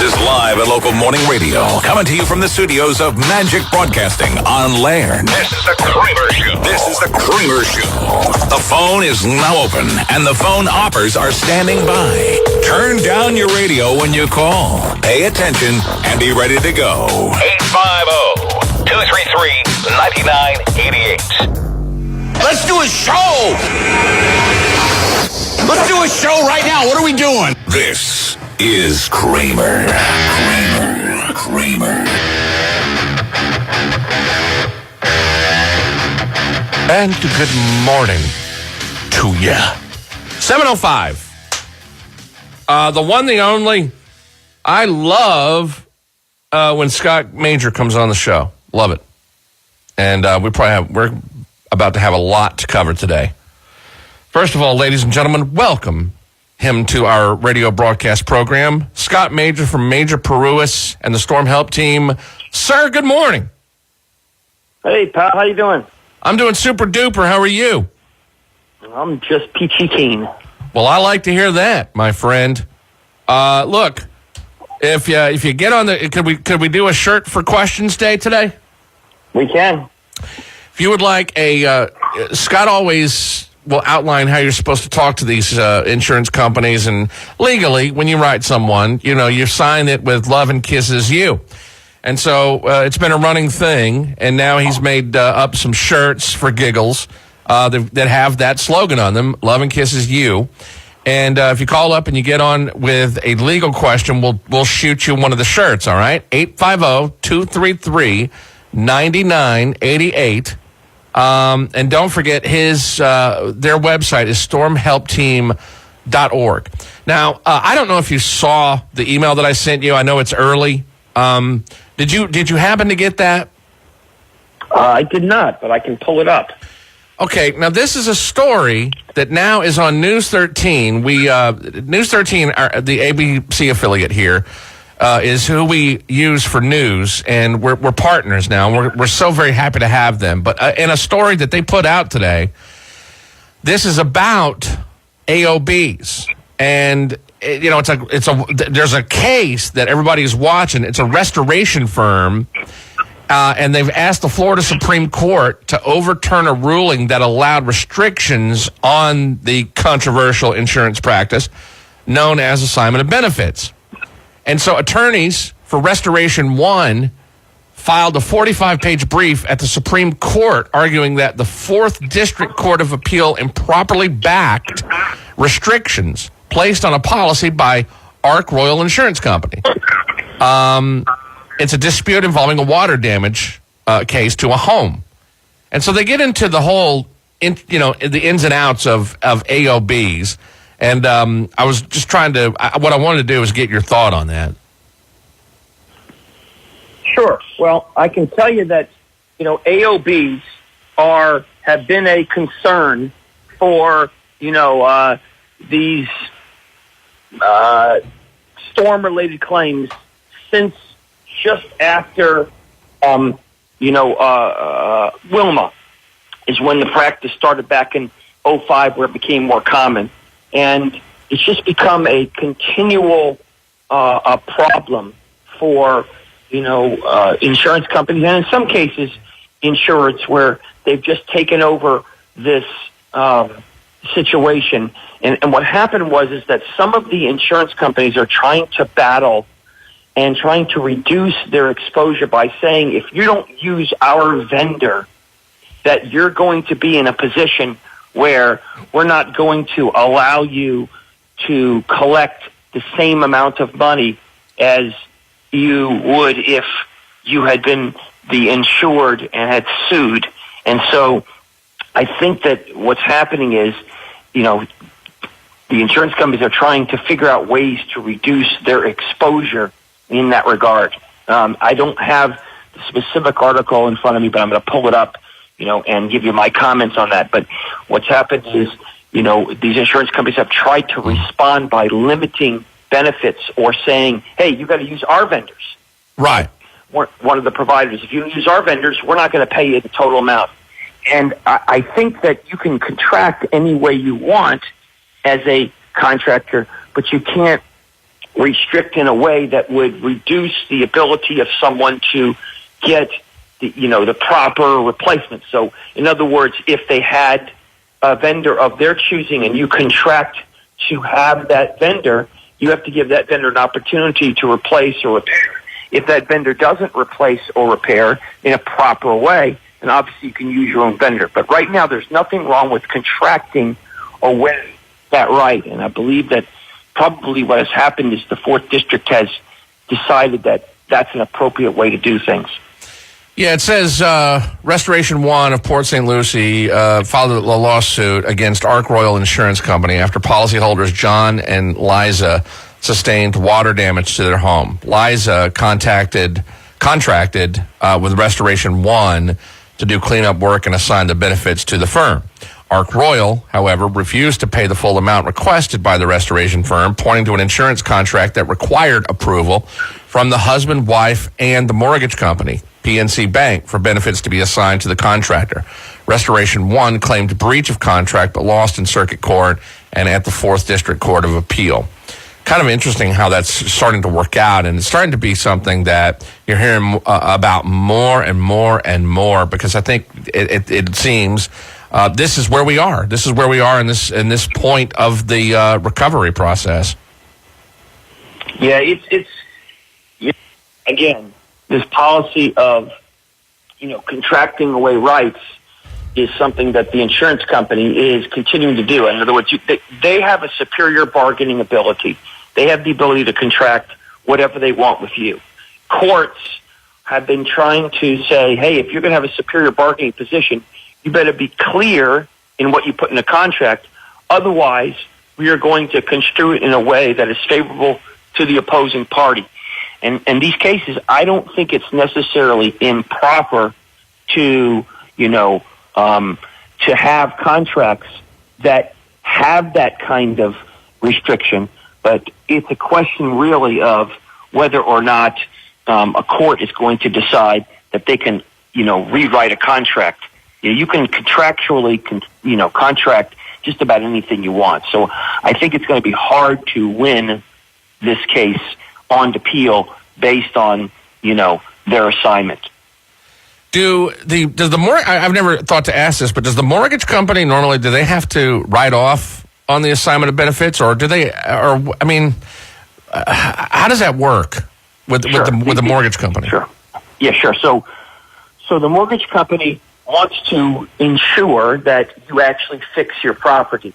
is live at local morning radio, coming to you from the studios of Magic Broadcasting on Laird. This is the Kramer Show. This is the Kramer Show. The phone is now open, and the phone operators are standing by. Turn down your radio when you call. Pay attention and be ready to go. 850-233-9988. Let's do a show! Let's do a show right now. What are we doing? This is Kramer. And good morning to ya. 7:05. The one, the only. I love when Scott Major comes on the show. Love it. And we're about to have a lot to cover today. First of all, ladies and gentlemen, welcome him to our radio broadcast program. Scott Major from Major Paruas and the Storm Help Team. Sir, good morning. Hey, pal, how you doing? I'm doing super duper. How are you? I'm just peachy keen. Well, I like to hear that, my friend. Look, if you get on the, could we do a shirt for questions day today? We can. If you would like Scott always will outline how you're supposed to talk to these insurance companies, and legally, when you write someone, you sign it with love and kisses you. And so it's been a running thing, and now he's made up some shirts for giggles that have that slogan on them, love and kisses you. And if you call up and you get on with a legal question, we'll shoot you one of the shirts, all right? 850-233-9988. And don't forget their website is stormhelpteam.org. Now, I don't know if you saw the email that I sent you. I know it's early. Did you happen to get that? I did not, but I can pull it up. Okay, now this is a story that now is on News 13. News 13, the ABC affiliate here, is who we use for news, and we're partners now. We're so very happy to have them. But in a story that they put out today, this is about AOBs, and there's a case that everybody is watching. It's a restoration firm, and they've asked the Florida Supreme Court to overturn a ruling that allowed restrictions on the controversial insurance practice known as assignment of benefits. And so attorneys for Restoration 1 filed a 45-page brief at the Supreme Court arguing that the 4th District Court of Appeal improperly backed restrictions placed on a policy by Ark Royal Insurance Company. It's a dispute involving a water damage case to a home. And so they get into the whole, the ins and outs of AOBs. And I was just what I wanted to do was get your thought on that. Sure. Well, I can tell you that, AOBs have been a concern for, these storm-related claims since just after, Wilma is when the practice started back in 2005, where it became more common. And it's just become a continual a problem for, insurance companies, and in some cases, insurers, where they've just taken over this situation. And what happened is that some of the insurance companies are trying to battle and trying to reduce their exposure by saying, if you don't use our vendor, that you're going to be in a position where we're not going to allow you to collect the same amount of money as you would if you had been the insured and had sued. And so I think that what's happening is, the insurance companies are trying to figure out ways to reduce their exposure in that regard. I don't have the specific article in front of me, but I'm going to pull it up, and give you my comments on that. But what's happened is, these insurance companies have tried to respond by limiting benefits or saying, hey, you got to use our vendors. Right. One of the providers. If you use our vendors, we're not going to pay you the total amount. And I think that you can contract any way you want as a contractor, but you can't restrict in a way that would reduce the ability of someone to get the proper replacement. So, in other words, if they had a vendor of their choosing and you contract to have that vendor, you have to give that vendor an opportunity to replace or repair. If that vendor doesn't replace or repair in a proper way, then obviously you can use your own vendor. But right now, there's nothing wrong with contracting away that right. And I believe that probably what has happened is the 4th District has decided that that's an appropriate way to do things. Yeah, it says Restoration One of Port St. Lucie filed a lawsuit against Ark Royal Insurance Company after policyholders John and Liza sustained water damage to their home. Liza contracted with Restoration One to do cleanup work and assign the benefits to the firm. Ark Royal, however, refused to pay the full amount requested by the restoration firm, pointing to an insurance contract that required approval from the husband, wife, and the mortgage company, PNC Bank, for benefits to be assigned to the contractor. Restoration One claimed breach of contract but lost in circuit court and at the 4th District Court of Appeal. Kind of interesting how that's starting to work out, and it's starting to be something that you're hearing about more and more and more, because I think it seems this is where we are. This is where we are in this point of the recovery process. Yeah, it's again, this policy of contracting away rights is something that the insurance company is continuing to do. In other words, they have a superior bargaining ability. They have the ability to contract whatever they want with you. Courts have been trying to say, hey, if you're going to have a superior bargaining position, you better be clear in what you put in a contract. Otherwise, we are going to construe it in a way that is favorable to the opposing party. And in these cases, I don't think it's necessarily improper to have contracts that have that kind of restriction, but it's a question really of whether or not a court is going to decide that they can, rewrite a contract. You can contractually, contract just about anything you want. So I think it's going to be hard to win this case on appeal based on, their assignment. I've never thought to ask this, but does the mortgage company normally, do they have to write off on the assignment of benefits, or how does that work with the mortgage company? Sure. Yeah, sure. So the mortgage company wants to ensure that you actually fix your property.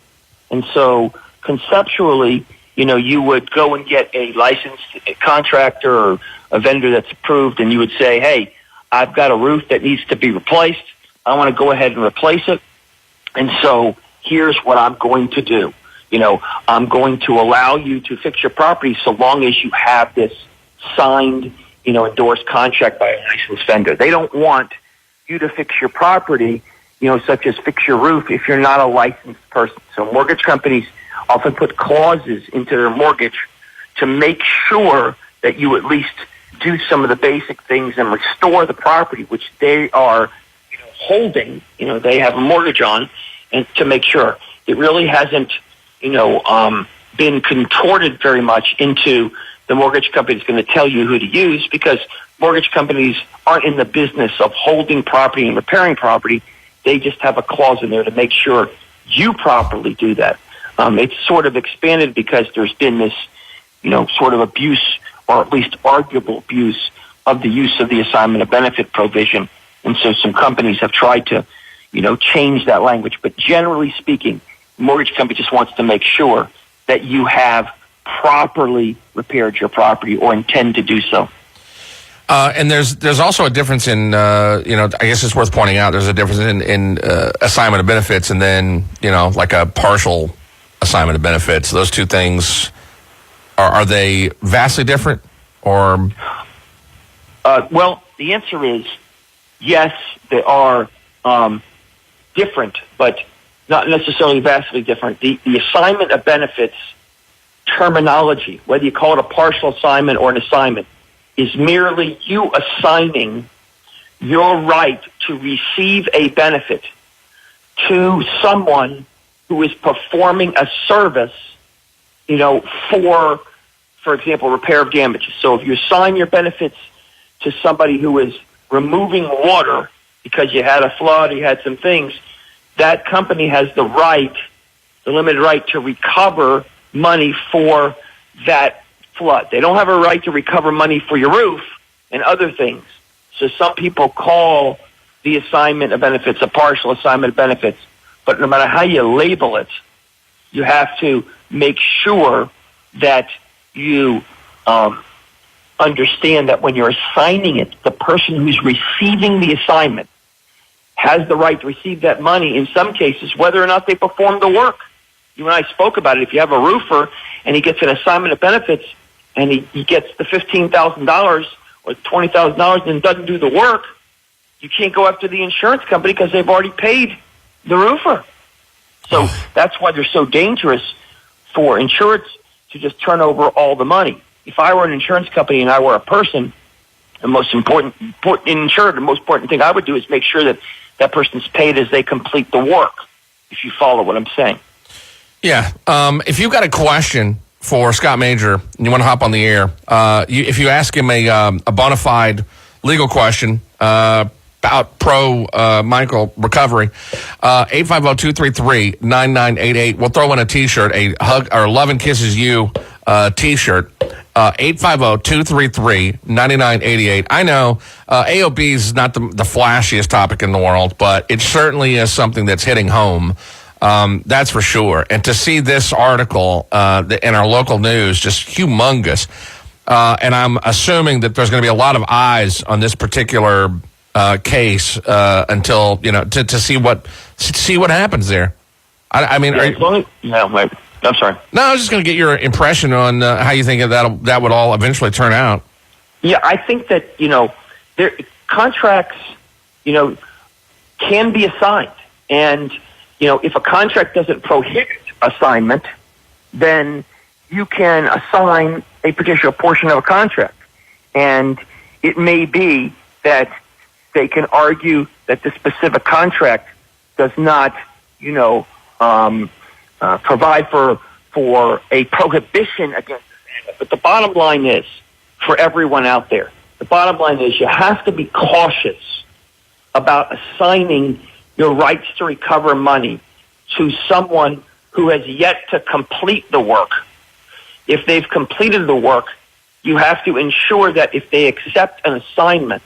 And so conceptually, you would go and get a licensed contractor or a vendor that's approved, and you would say, hey, I've got a roof that needs to be replaced. I want to go ahead and replace it. And so here's what I'm going to do. I'm going to allow you to fix your property so long as you have this signed, endorsed contract by a licensed vendor. They don't want you to fix your property, such as fix your roof, if you're not a licensed person. So mortgage companies often put clauses into their mortgage to make sure that you at least do some of the basic things and restore the property, which they are holding, they have a mortgage on, and to make sure. It really hasn't, been contorted very much into the mortgage company is going to tell you who to use, because mortgage companies aren't in the business of holding property and repairing property. They just have a clause in there to make sure you properly do that. It's sort of expanded because there's been this, sort of abuse, or at least arguable abuse, of the use of the assignment of benefit provision. And so some companies have tried to, change that language. But generally speaking, the mortgage company just wants to make sure that you have properly repaired your property or intend to do so. And there's also a difference in, I guess it's worth pointing out, there's a difference in assignment of benefits and then, like a partial assignment of benefits. Those two things, are they vastly different, or? Well, the answer is yes, they are different, but not necessarily vastly different. The assignment of benefits terminology, whether you call it a partial assignment or an assignment, is merely you assigning your right to receive a benefit to someone who is performing a service, for example, repair of damages. So if you assign your benefits to somebody who is removing water because you had a flood, you had some things, that company has the limited right to recover money for that flood. They don't have a right to recover money for your roof and other things. So some people call the assignment of benefits a partial assignment of benefits. But no matter how you label it, you have to make sure that you understand that when you're assigning it, the person who's receiving the assignment has the right to receive that money in some cases, whether or not they perform the work. You and I spoke about it. If you have a roofer and he gets an assignment of benefits and he gets the $15,000 or $20,000 and doesn't do the work, you can't go after the insurance company because they've already paid the roofer. So that's why they're so dangerous for insurance to just turn over all the money. If I were an insurance company and I were a person, the most important insured, the most important thing I would do is make sure that that person's paid as they complete the work, if you follow what I'm saying. Yeah. If you've got a question for Scott Major and you want to hop on the air, if you ask him a bona fide legal question about Michael recovery, 850-233-9988. We'll throw in a T-shirt, a hug or Love and Kisses You T-shirt. 850-233-9988. I know AOB is not the flashiest topic in the world, but it certainly is something that's hitting home. That's for sure. And to see this article in our local news, just humongous. And I'm assuming that there's going to be a lot of eyes on this particular case until, to see what happens there. I mean, I'm sorry. No, I was just going to get your impression on how you think that would all eventually turn out. Yeah, I think that, contracts, can be assigned. And, if a contract doesn't prohibit assignment, then you can assign a particular portion of a contract. And it may be that they can argue that the specific contract does not, provide for a prohibition against assignment. But the bottom line is, for everyone out there, the bottom line is you have to be cautious about assigning your rights to recover money to someone who has yet to complete the work. If they've completed the work, you have to ensure that if they accept an assignment,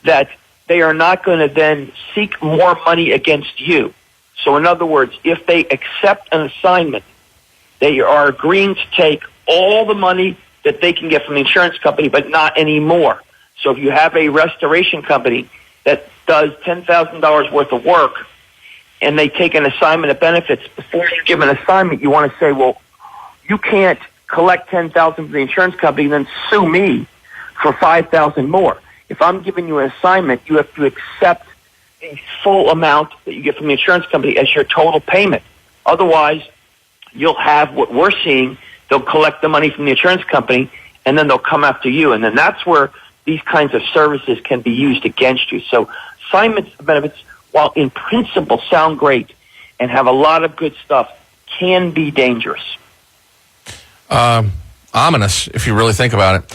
that they are not going to then seek more money against you. So in other words, if they accept an assignment, they are agreeing to take all the money that they can get from the insurance company, but not any more. So if you have a restoration company that does $10,000 worth of work and they take an assignment of benefits, before you give an assignment, you want to say, well, you can't collect $10,000 from the insurance company and then sue me for $5,000 more. If I'm giving you an assignment, you have to accept the full amount that you get from the insurance company as your total payment. Otherwise, you'll have what we're seeing. They'll collect the money from the insurance company, and then they'll come after you. And then that's where these kinds of services can be used against you. So assignments of benefits, while in principle sound great and have a lot of good stuff, can be dangerous. Ominous, if you really think about it.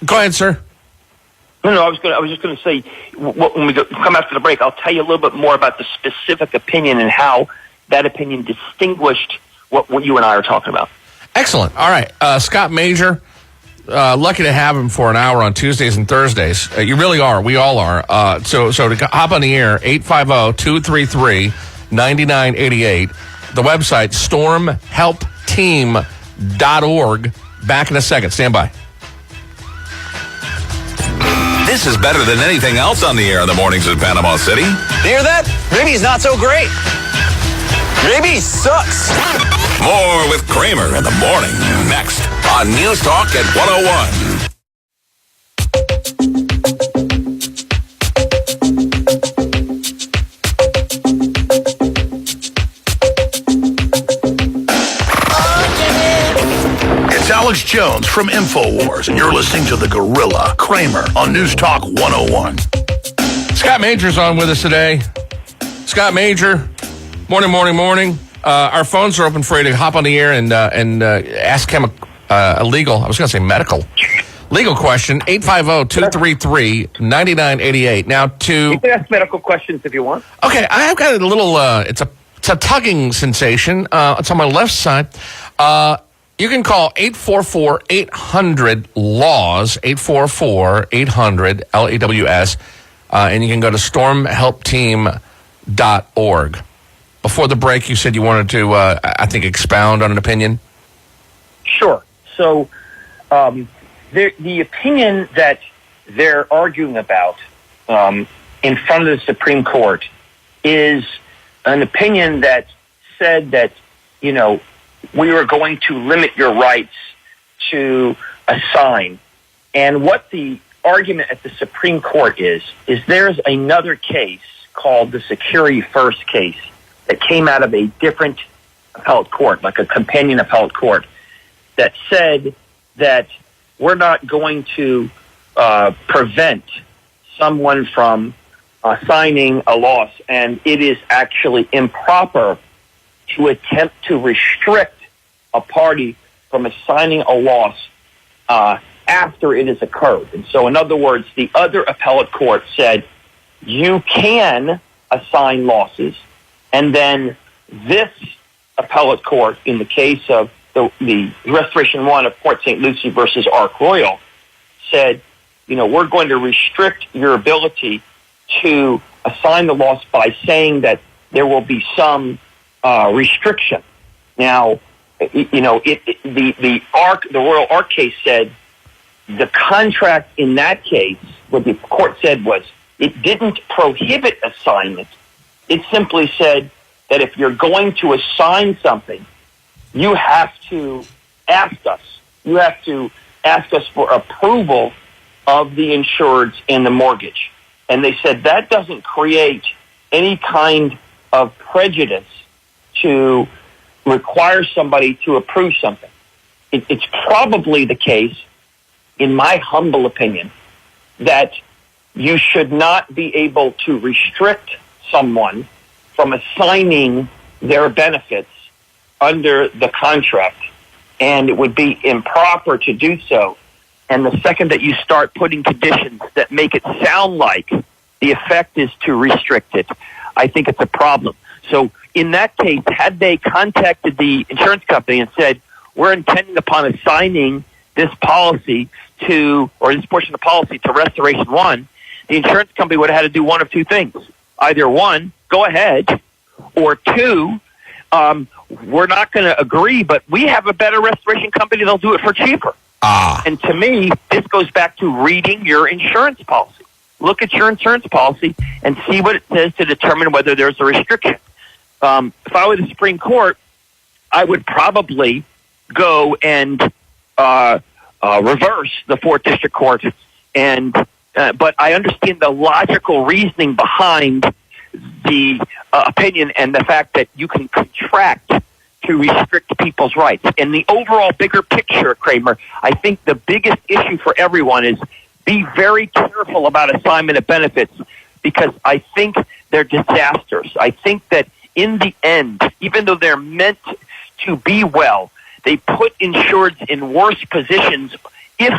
Go ahead, sir. No, I was just going to say, when we come after the break, I'll tell you a little bit more about the specific opinion and how that opinion distinguished what you and I are talking about. Excellent. All right. Scott Major, lucky to have him for an hour on Tuesdays and Thursdays. You really are. We all are. So to hop on the air, 850-233-9988. The website, stormhelpteam.org. Back in a second. Stand by. This is better than anything else on the air in the mornings in Panama City. Hear that? Maybe he's not so great. Maybe he sucks. More with Kramer in the morning. Next on NewsTalk at 101. Alex Jones from InfoWars, and you're listening to the Gorilla Kramer on NewsTalk 101. Scott Major's on with us today. Scott Major, morning. Our phones are open for you to hop on the air and ask him a legal question, 850-233-9988. Now, You can ask medical questions if you want. Okay, I've got a little, it's a tugging sensation. It's on my left side. You can call 844-800-LAWS, 844-800-LAWS, and you can go to stormhelpteam.org. Before the break, you said you wanted to, I think, expound on an opinion? Sure. So the opinion that they're arguing about in front of the Supreme Court is an opinion that said that, we were going to limit your rights to assign. And what the argument at the Supreme Court is there's another case called the Security First case that came out of a different appellate court, like a companion appellate court, that said that we're not going to prevent someone from assigning a loss, and it is actually improper to attempt to restrict a party from assigning a loss after it has occurred. And so, in other words, the other appellate court said you can assign losses, and then this appellate court, in the case of the Restoration 1 of Port St. Lucie versus Ark Royal, said, we're going to restrict your ability to assign the loss by saying that there will be some restriction. Now, the Royal Ark case said the contract in that case, what the court said was it didn't prohibit assignment. It simply said that if you're going to assign something, you have to ask us. You have to ask us for approval of the insureds in the mortgage. And they said that doesn't create any kind of prejudice to require somebody to approve something. It's probably the case, in my humble opinion, that you should not be able to restrict someone from assigning their benefits under the contract, and it would be improper to do so. And the second that you start putting conditions that make it sound like the effect is to restrict it, I think it's a problem. So in that case, had they contacted the insurance company and said, we're intending upon assigning this policy or this portion of the policy to Restoration 1, the insurance company would have had to do one of two things. Either one, go ahead, or two, we're not going to agree, but we have a better restoration company. They'll do it for cheaper. And to me, this goes back to reading your insurance policy. Look at your insurance policy and see what it says to determine whether there's a restriction. If I were the Supreme Court, I would probably go and reverse the 4th District Court. But I understand the logical reasoning behind the opinion and the fact that you can contract to restrict people's rights. And the overall bigger picture, Kramer, I think the biggest issue for everyone is be very careful about assignment of benefits, because I think they're disasters. I think that in the end, even though they're meant to be well, they put insureds in worse positions if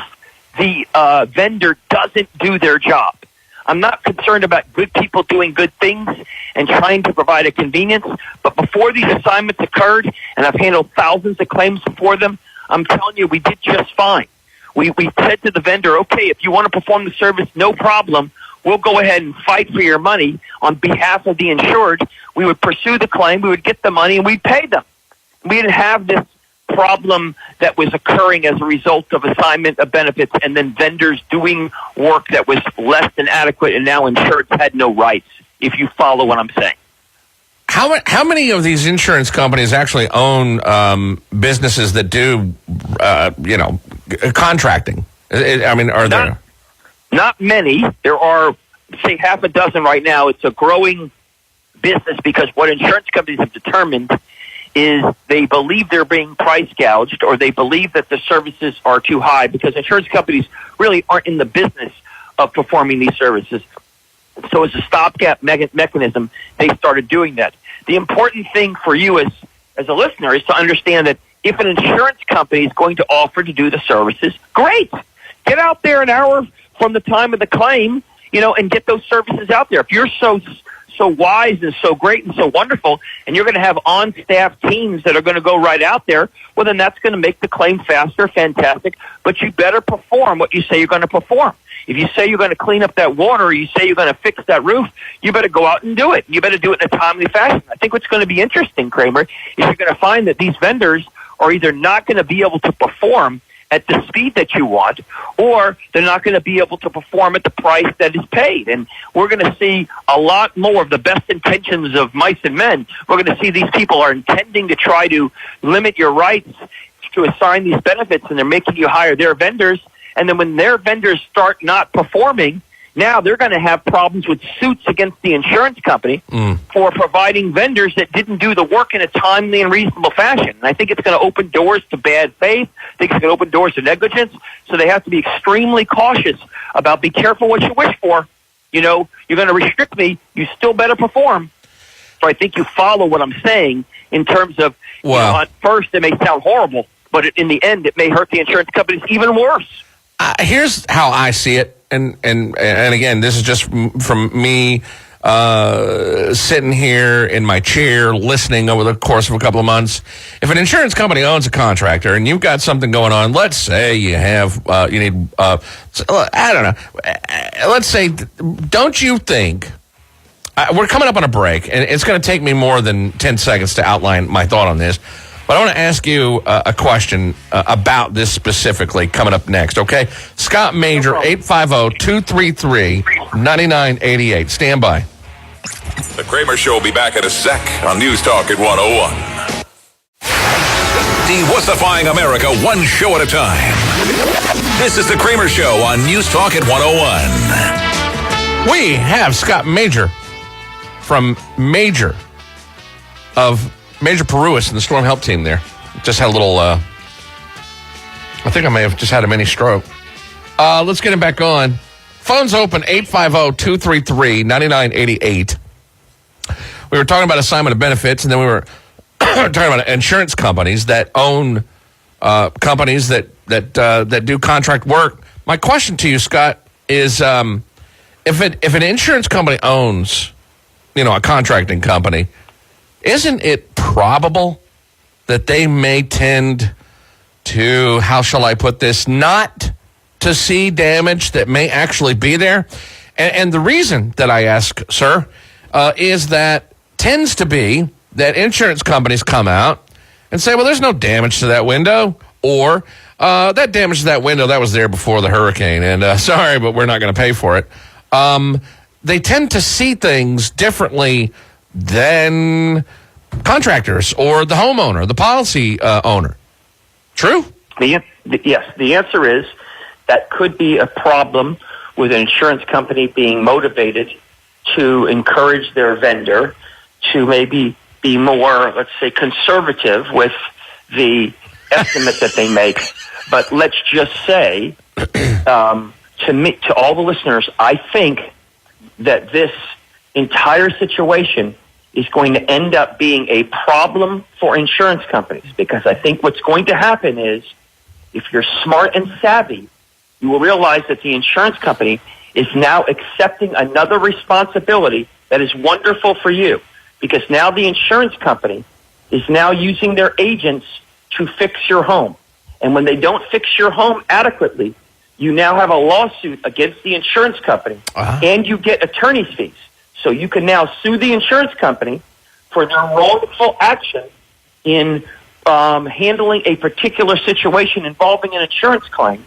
the vendor doesn't do their job. I'm not concerned about good people doing good things and trying to provide a convenience, but before these assignments occurred, and I've handled thousands of claims before them, I'm telling you, we did just fine. We said to the vendor, okay, if you want to perform the service, no problem. We'll go ahead and fight for your money on behalf of the insured. We would pursue the claim, we would get the money, and we'd pay them. We didn't have this problem that was occurring as a result of assignment of benefits and then vendors doing work that was less than adequate, and now insureds had no rights, if you follow what I'm saying. How many of these insurance companies actually own businesses that do, contracting? I mean, are there? Not many. There are, say, half a dozen right now. It's a growing business because what insurance companies have determined is they believe they're being price gouged, or they believe that the services are too high, because insurance companies really aren't in the business of performing these services. So as a stopgap mechanism, they started doing that. The important thing for you as as a listener is to understand that if an insurance company is going to offer to do the services, great. Get out there an hour from the time of the claim, and get those services out there. If you're so wise and so great and so wonderful, and you're going to have on-staff teams that are going to go right out there, well, then that's going to make the claim faster, fantastic, but you better perform what you say you're going to perform. If you say you're going to clean up that water or you say you're going to fix that roof, you better go out and do it. You better do it in a timely fashion. I think what's going to be interesting, Kramer, is you're going to find that these vendors are either not going to be able to perform at the speed that you want, or they're not going to be able to perform at the price that is paid. And we're going to see a lot more of the best intentions of mice and men. We're going to see these people are intending to try to limit your rights to assign these benefits, and they're making you hire their vendors. And then when their vendors start not performing, now they're going to have problems with suits against the insurance company for providing vendors that didn't do the work in a timely and reasonable fashion. And I think it's going to open doors to bad faith. I think it's going to open doors to negligence. So they have to be extremely cautious about be careful what you wish for. You're going to restrict me. You still better perform. So I think you follow what I'm saying in terms of, at first it may sound horrible, but in the end it may hurt the insurance companies even worse. Here's how I see it. And again, this is just from me sitting here in my chair listening over the course of a couple of months. If an insurance company owns a contractor and you've got something going on, let's say you have, you need, I don't know, let's say, don't you think, we're coming up on a break, and it's going to take me more than 10 seconds to outline my thought on this. But I want to ask you a question about this specifically coming up next, okay? Scott Major, 850-233-9988. Stand by. The Kramer Show will be back in a sec on News Talk at 101. Dewassifying America one show at a time. This is the Kramer Show on News Talk at 101. We have Scott Major from Major Paruas in the Storm Help Team there. Just had a little, I think I may have just had a mini stroke. Let's get him back on. Phone's open, 850-233-9988. We were talking about assignment of benefits, and then we were talking about insurance companies that own companies that do contract work. My question to you, Scott, is if an insurance company owns, a contracting company, isn't it probable that they may tend to, how shall I put this, not to see damage that may actually be there? And the reason that I ask, sir, is that tends to be that insurance companies come out and say, well, there's no damage to that window, or that damage to that window, that was there before the hurricane, and sorry, but we're not going to pay for it. They tend to see things differently than contractors or the homeowner, the policy owner. True? Yes, the answer is that could be a problem with an insurance company being motivated to encourage their vendor to maybe be more, let's say, conservative with the estimate that they make. But let's just say, to all the listeners, I think that this entire situation is going to end up being a problem for insurance companies, because I think what's going to happen is, if you're smart and savvy, you will realize that the insurance company is now accepting another responsibility that is wonderful for you, because now the insurance company is now using their agents to fix your home. And when they don't fix your home adequately, you now have a lawsuit against the insurance company, and you get attorney's fees. So you can now sue the insurance company for their wrongful action in handling a particular situation involving an insurance claim.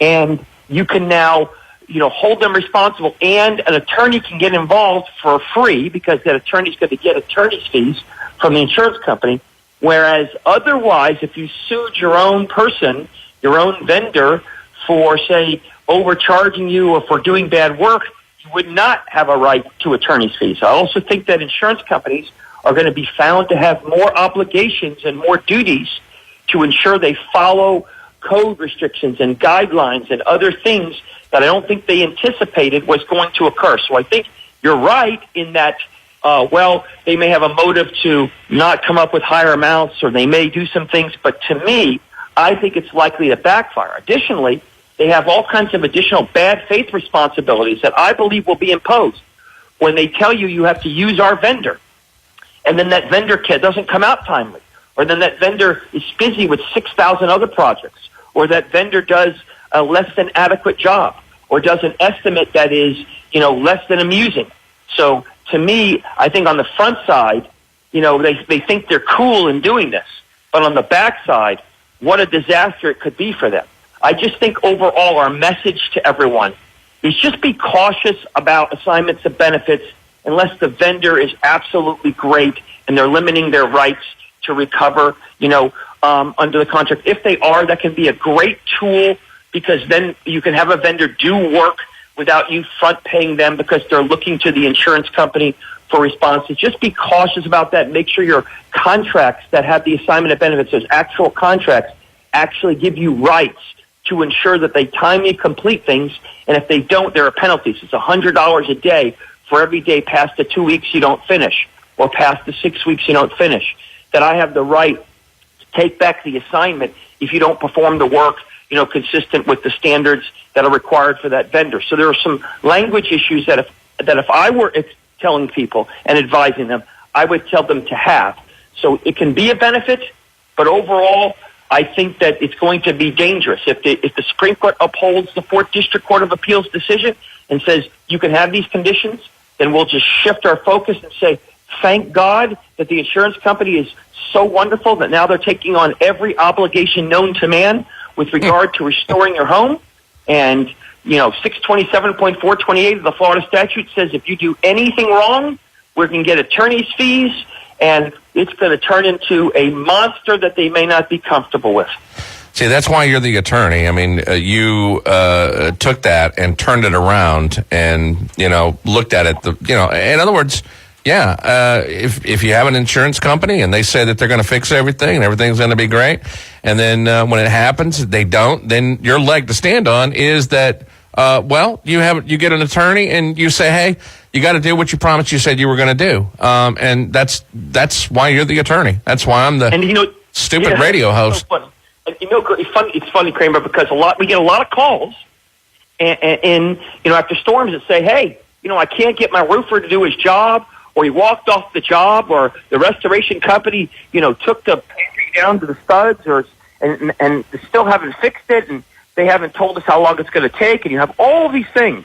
And you can now, hold them responsible, and an attorney can get involved for free, because that attorney's going to get attorney's fees from the insurance company. Whereas otherwise, if you sued your own person, your own vendor, for, say, overcharging you or for doing bad work, you would not have a right to attorney's fees. I also think that insurance companies are going to be found to have more obligations and more duties to ensure they follow code restrictions and guidelines and other things that I don't think they anticipated was going to occur. So I think you're right in that well, they may have a motive to not come up with higher amounts, or they may do some things. But to me, I think it's likely to backfire. Additionally, they have all kinds of additional bad faith responsibilities that I believe will be imposed when they tell you you have to use our vendor, and then that vendor doesn't come out timely, or then that vendor is busy with 6,000 other projects, or that vendor does a less than adequate job, or does an estimate that is, less than amusing. So to me, I think on the front side, they think they're cool in doing this, but on the back side, what a disaster it could be for them. I just think overall our message to everyone is just be cautious about assignments of benefits unless the vendor is absolutely great and they're limiting their rights to recover, under the contract. If they are, that can be a great tool, because then you can have a vendor do work without you front paying them because they're looking to the insurance company for responses. Just be cautious about that. Make sure your contracts that have the assignment of benefits, those actual contracts, actually give you rights to ensure that they timely complete things. And if they don't, there are penalties. It's $100 a day for every day past the 2 weeks you don't finish, or past the 6 weeks you don't finish, that I have the right to take back the assignment if you don't perform the work, consistent with the standards that are required for that vendor. So there are some language issues that if I were telling people and advising them, I would tell them to have. So it can be a benefit, but overall, I think that it's going to be dangerous. If the Supreme Court upholds the 4th District Court of Appeals decision and says you can have these conditions, then we'll just shift our focus and say, thank God that the insurance company is so wonderful that now they're taking on every obligation known to man with regard to restoring your home. And, 627.428 of the Florida statute says if you do anything wrong, we can get attorney's fees, and it's going to turn into a monster that they may not be comfortable with. See, that's why you're the attorney. I mean, you took that and turned it around and, looked at it. In other words, if you have an insurance company and they say that they're going to fix everything and everything's going to be great, and then when it happens, they don't, then your leg to stand on is that, you get an attorney and you say, hey, you got to do what you promised you said you were going to do. And that's why you're the attorney. That's why I'm the stupid radio host. So funny. And it's funny, Kramer, because we get a lot of calls and after storms that say, hey, I can't get my roofer to do his job, or he walked off the job, or the restoration company, took the pantry down to the studs, and still haven't fixed it, and they haven't told us how long it's going to take, and you have all these things.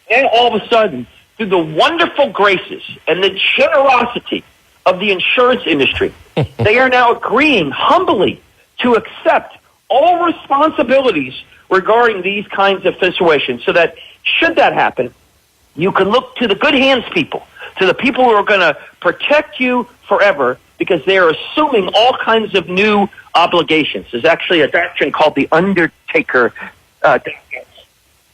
And all of a sudden, through the wonderful graces and the generosity of the insurance industry, they are now agreeing humbly to accept all responsibilities regarding these kinds of situations, so that should that happen, you can look to the good hands people, to the people who are going to protect you forever, because they are assuming all kinds of new obligations. There's actually a doctrine called the Undertaker doctrine.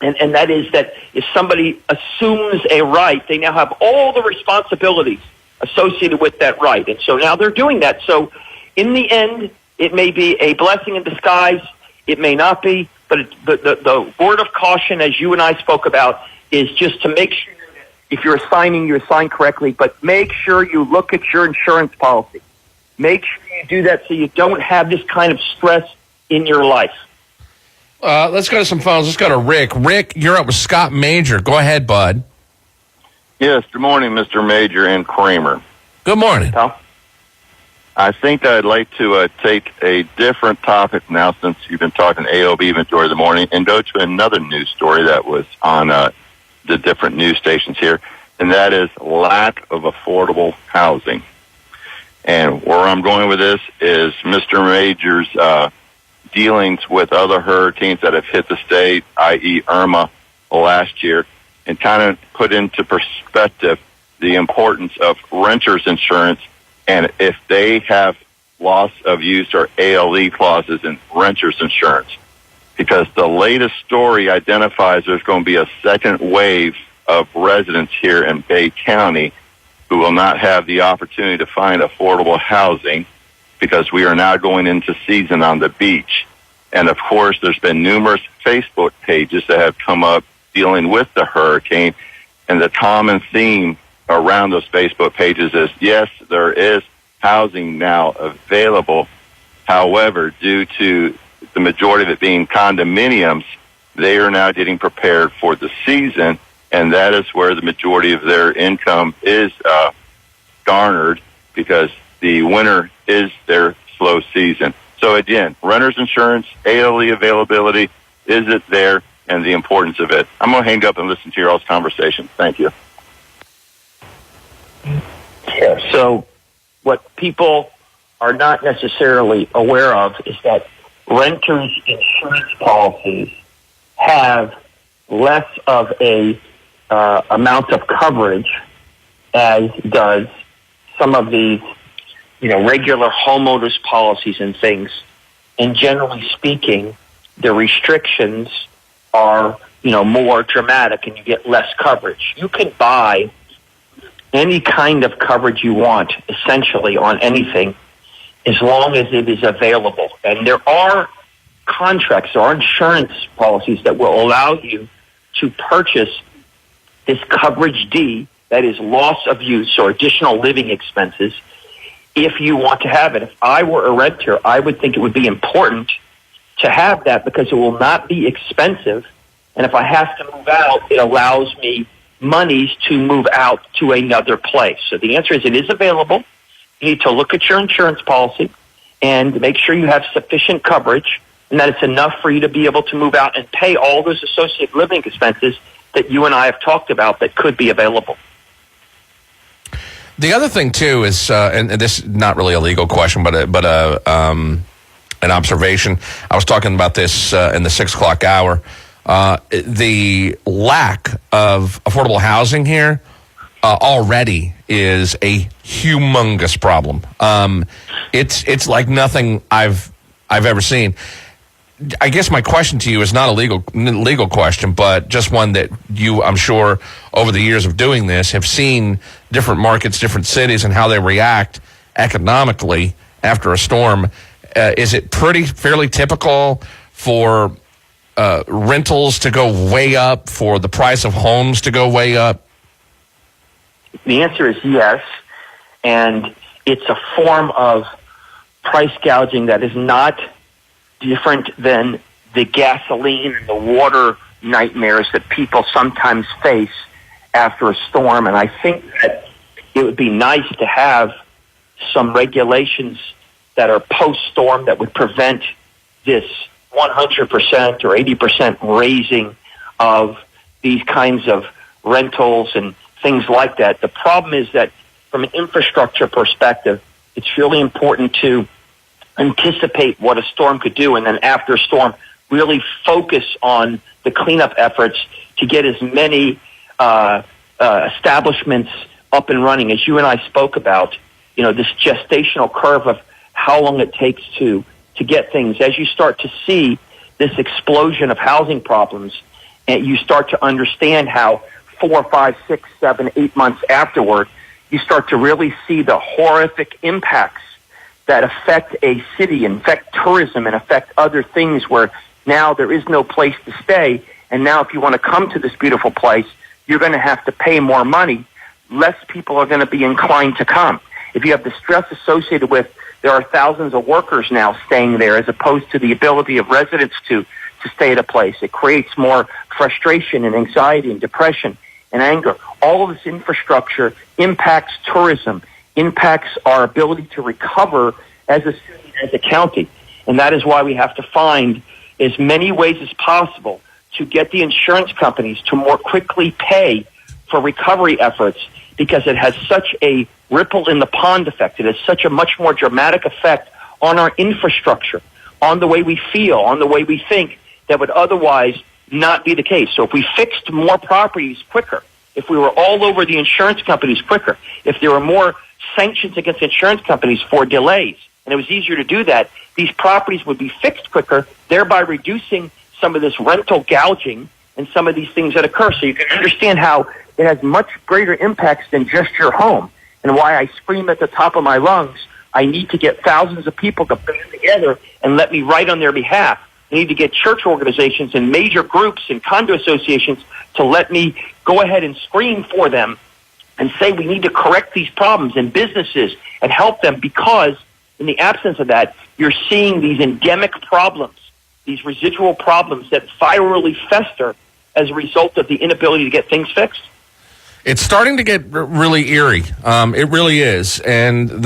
And that is that if somebody assumes a right, they now have all the responsibilities associated with that right. And so now they're doing that. So in the end, it may be a blessing in disguise. It may not be. But the word of caution, as you and I spoke about, is just to make sure that if you're assigning, you assign correctly. But make sure you look at your insurance policy. Make sure you do that so you don't have this kind of stress in your life. Let's go to some phones. Let's go to Rick. Rick, you're up with Scott Major. Go ahead, bud. Yes, good morning, Mr. Major and Kramer. Good morning. Tom? I think I'd like to take a different topic now, since you've been talking AOB inventory of the morning, and go to another news story that was on the different news stations here, and that is lack of affordable housing. And where I'm going with this is Mr. Major's dealings with other hurricanes that have hit the state, i.e. Irma last year, and kind of put into perspective the importance of renters insurance, and if they have loss of use or ALE clauses in renters insurance. Because the latest story identifies there's going to be a second wave of residents here in Bay County who will not have the opportunity to find affordable housing, because we are now going into season on the beach. And of course, there's been numerous Facebook pages that have come up dealing with the hurricane, and the common theme around those Facebook pages is, yes, there is housing now available. However, due to the majority of it being condominiums, they are now getting prepared for the season, and that is where the majority of their income is garnered, because the winter is their slow season. So again, renter's insurance, ALE availability, is it there, and the importance of it. I'm going to hang up and listen to your all's conversation. Thank you. Yeah, so what people are not necessarily aware of is that renters' insurance policies have less of a amount of coverage as does some of these, regular homeowners policies and things. And generally speaking, the restrictions are, more dramatic, and you get less coverage. You can buy any kind of coverage you want, essentially, on anything, as long as it is available. And there are contracts, there are insurance policies that will allow you to purchase this coverage D, that is loss of use or additional living expenses, if you want to have it. If I were a renter, I would think it would be important to have that, because it will not be expensive. And if I have to move out, it allows me monies to move out to another place. So the answer is, it is available. You need to look at your insurance policy and make sure you have sufficient coverage, and that it's enough for you to be able to move out and pay all those associated living expenses that you and I have talked about that could be available. The other thing, too, is, and this is not really a legal question, but an observation. I was talking about this in the 6 o'clock hour. The lack of affordable housing here already is a humongous problem. It's like nothing I've ever seen. I guess my question to you is not a legal question, but just one that you, I'm sure, over the years of doing this, have seen different markets, different cities, and how they react economically after a storm. Is it fairly typical for rentals to go way up, for the price of homes to go way up? The answer is yes, and it's a form of price gouging that is not different than the gasoline and the water nightmares that people sometimes face after a storm. And I think that it would be nice to have some regulations that are post-storm that would prevent this 100% or 80% raising of these kinds of rentals and things like that. The problem is that from an infrastructure perspective, it's really important to anticipate what a storm could do, and then after a storm, really focus on the cleanup efforts to get as many establishments up and running. As you and I spoke about, this gestational curve of how long it takes to get things. As you start to see this explosion of housing problems, and you start to understand how 4, 5, 6, 7, 8 months afterward, you start to really see the horrific impacts that affect a city, and affect tourism, and affect other things, where now there is no place to stay. And now if you want to come to this beautiful place, you're going to have to pay more money. Less people are going to be inclined to come. If you have the stress associated with, there are thousands of workers now staying there, as opposed to the ability of residents to stay at a place. It creates more frustration and anxiety and depression and anger. All of this infrastructure impacts tourism, impacts our ability to recover as a city, as a county. And that is why we have to find as many ways as possible to get the insurance companies to more quickly pay for recovery efforts, because it has such a ripple in the pond effect. It has such a much more dramatic effect on our infrastructure, on the way we feel, on the way we think, that would otherwise not be the case. So if we fixed more properties quicker, if we were all over the insurance companies quicker, if there were more sanctions against insurance companies for delays, and it was easier to do that, these properties would be fixed quicker, thereby reducing some of this rental gouging and some of these things that occur. So you can understand how it has much greater impacts than just your home, and why I scream at the top of my lungs, I need to get thousands of people to band together and let me write on their behalf. I need to get church organizations and major groups and condo associations to let me go ahead and scream for them and say we need to correct these problems in businesses and help them, because in the absence of that, you're seeing these endemic problems, these residual problems that virally fester as a result of the inability to get things fixed. It's starting to get really eerie. It really is. And I'm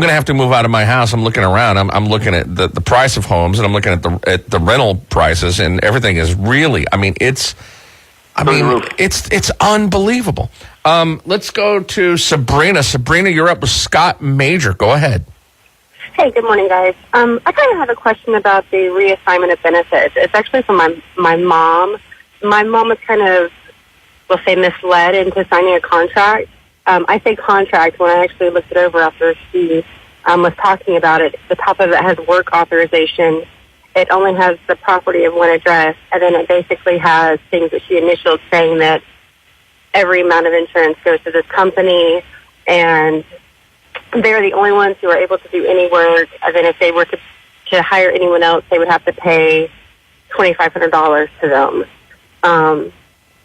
going to have to move out of my house. I'm looking around. I'm looking at the price of homes, and I'm looking at the rental prices, and everything is really, it's unbelievable. Let's go to Sabrina. Sabrina, you're up with Scott Major. Go ahead. Hey, good morning, guys. I kind of have a question about the reassignment of benefits. It's actually from my mom. My mom was kind of, we'll say, misled into signing a contract. I say contract when I actually looked it over after she was talking about it. The top of it has work authorization. It only has the property of one address, and then it basically has things that she initialed saying that every amount of insurance goes to this company, and they're the only ones who are able to do any work. And then if they were to hire anyone else, they would have to pay $2,500 to them.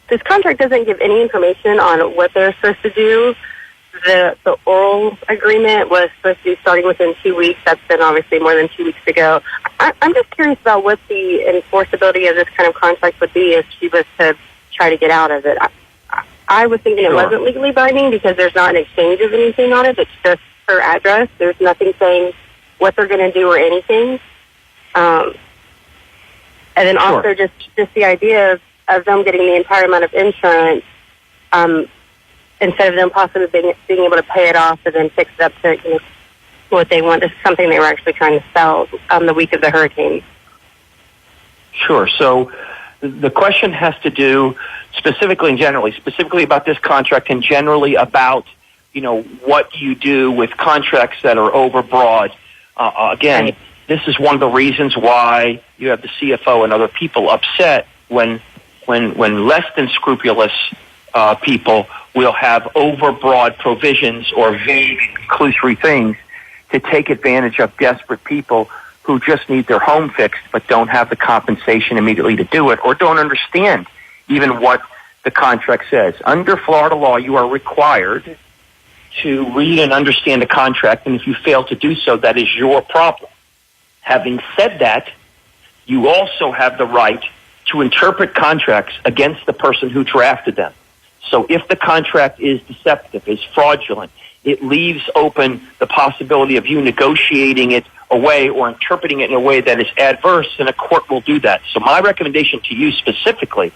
This contract doesn't give any information on what they're supposed to do. The oral agreement was supposed to be starting within 2 weeks. That's been obviously more than 2 weeks ago. I'm just curious about what the enforceability of this kind of contract would be if she was to try to get out of it. I was thinking it wasn't legally binding because there's not an exchange of anything on it. It's just her address. There's nothing saying what they're going to do or anything. And then also just the idea of them getting the entire amount of insurance instead of them possibly being able to pay it off and then fix it up to what they want. This is something they were actually trying to sell the week of the hurricane. Sure. So the question has to do specifically and generally, specifically about this contract and generally about, what you do with contracts that are overbroad. Again, this is one of the reasons why you have the CFO and other people upset when less than scrupulous people will have overbroad provisions or vague, conclusory things to take advantage of desperate people who just need their home fixed but don't have the compensation immediately to do it or don't understand even what the contract says. Under Florida law, you are required to read and understand the contract, and if you fail to do so, that is your problem. Having said that, you also have the right to interpret contracts against the person who drafted them. So if the contract is deceptive, is fraudulent, it leaves open the possibility of you negotiating it away or interpreting it in a way that is adverse, and a court will do that. So my recommendation to you specifically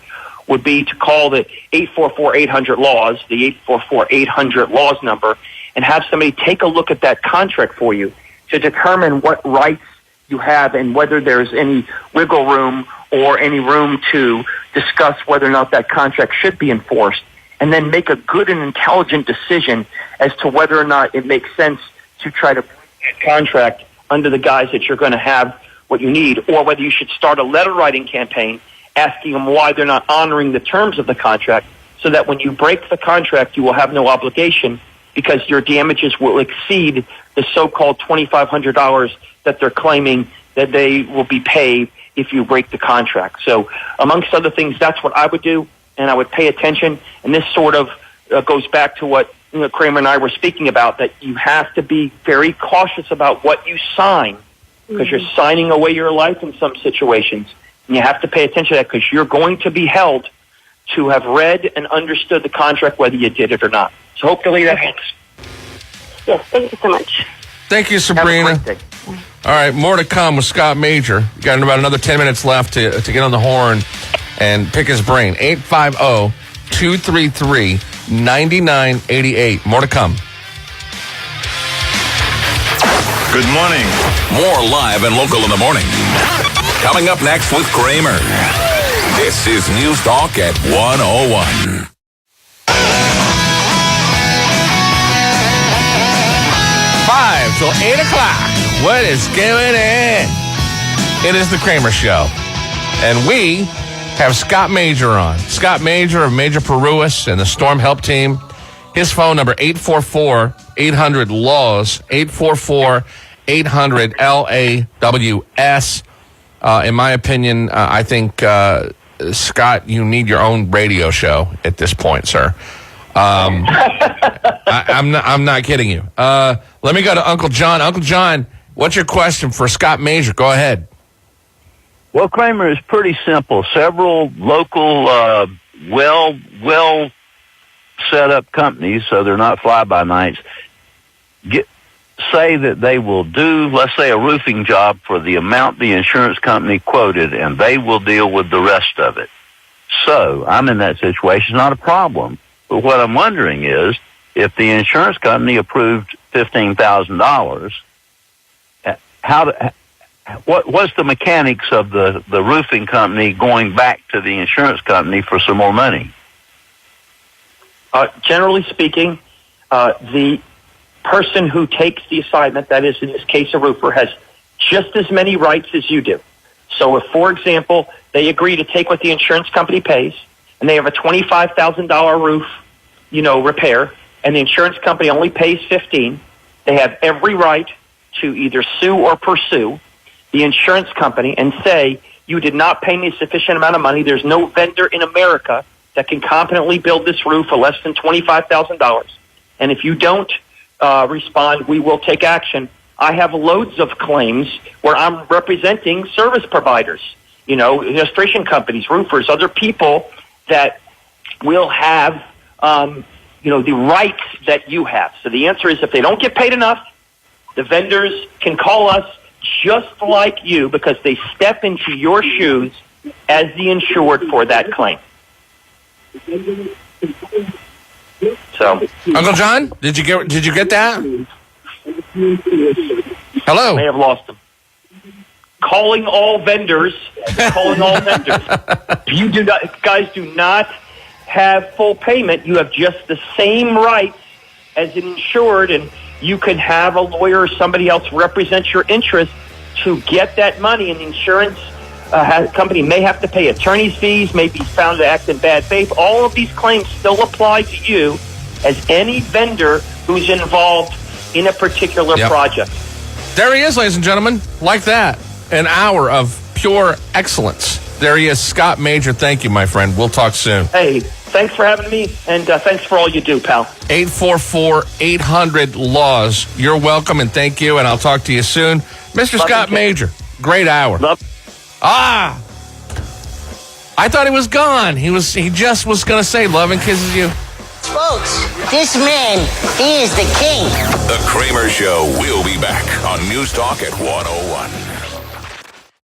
would be to call the 844-800-LAWS, the 844-800-LAWS number, and have somebody take a look at that contract for you to determine what rights you have and whether there's any wiggle room or any room to discuss whether or not that contract should be enforced, and then make a good and intelligent decision as to whether or not it makes sense to try to break that contract under the guise that you're going to have what you need, or whether you should start a letter writing campaign asking them why they're not honoring the terms of the contract, so that when you break the contract, you will have no obligation because your damages will exceed the so-called $2,500 that they're claiming that they will be paid if you break the contract. So amongst other things, that's what I would do, and I would pay attention. And this sort of goes back to what Kramer and I were speaking about, that you have to be very cautious about what you sign because you're signing away your life in some situations. And you have to pay attention to that because you're going to be held to have read and understood the contract whether you did it or not. So hopefully that helps. Yes, thank you so much. Thank you, Sabrina. Have a great day. All right, more to come with Scott Major. You got about another 10 minutes left to get on the horn and pick his brain. 850-233-9988. More to come. Good morning. More live and local in the morning. Coming up next with Kramer. This is NewsTalk at 101. 5 till 8 o'clock. What is going on? It is the Kramer Show. And we have Scott Major on. Scott Major of Major Paruas and the Storm Help Team. His phone number, 844-800-LAWS, 844-800-LAWS. In my opinion, I think Scott, you need your own radio show at this point, sir. I'm not kidding you. Let me go to Uncle John. Uncle John, what's your question for Scott Major? Go ahead. Well, Kramer, is pretty simple. Several local, well set up companies, so they're not fly-by-nights, say that they will do, let's say, a roofing job for the amount the insurance company quoted, and they will deal with the rest of it. So I'm in that situation. It's not a problem. But what I'm wondering is, if the insurance company approved $15,000, what's the mechanics of the roofing company going back to the insurance company for some more money? Generally speaking, the person who takes the assignment, that is in this case a roofer, has just as many rights as you do. So if, for example, they agree to take what the insurance company pays, and they have a $25,000 roof, repair, and the insurance company only pays $15,000, they have every right to either sue or pursue the insurance company and say, you did not pay me a sufficient amount of money. There's no vendor in America that can competently build this roof for less than $25,000. And if you don't respond, we will take action. I have loads of claims where I'm representing service providers, illustration companies, roofers, other people that will have, the rights that you have. So the answer is, if they don't get paid enough, the vendors can call us just like you, because they step into your shoes as the insured for that claim. So, Uncle John, did you get that? Hello. I may have lost them. Calling all vendors. If you guys do not have full payment, you have just the same rights as an insured, and you can have a lawyer or somebody else represent your interest to get that money, and the insurance company may have to pay attorney's fees, may be found to act in bad faith. All of these claims still apply to you as any vendor who's involved in a particular project. There he is, ladies and gentlemen. Like that. An hour of pure excellence. There he is, Scott Major. Thank you, my friend. We'll talk soon. Hey, thanks for having me, and thanks for all you do, pal. 844-800-LAWS. You're welcome, and thank you, and I'll talk to you soon. Mr. Scott Major, great hour. I thought he was gone. He just was going to say love and kisses you. Folks, this man, he is the king. The Kramer Show will be back on News Talk at 101.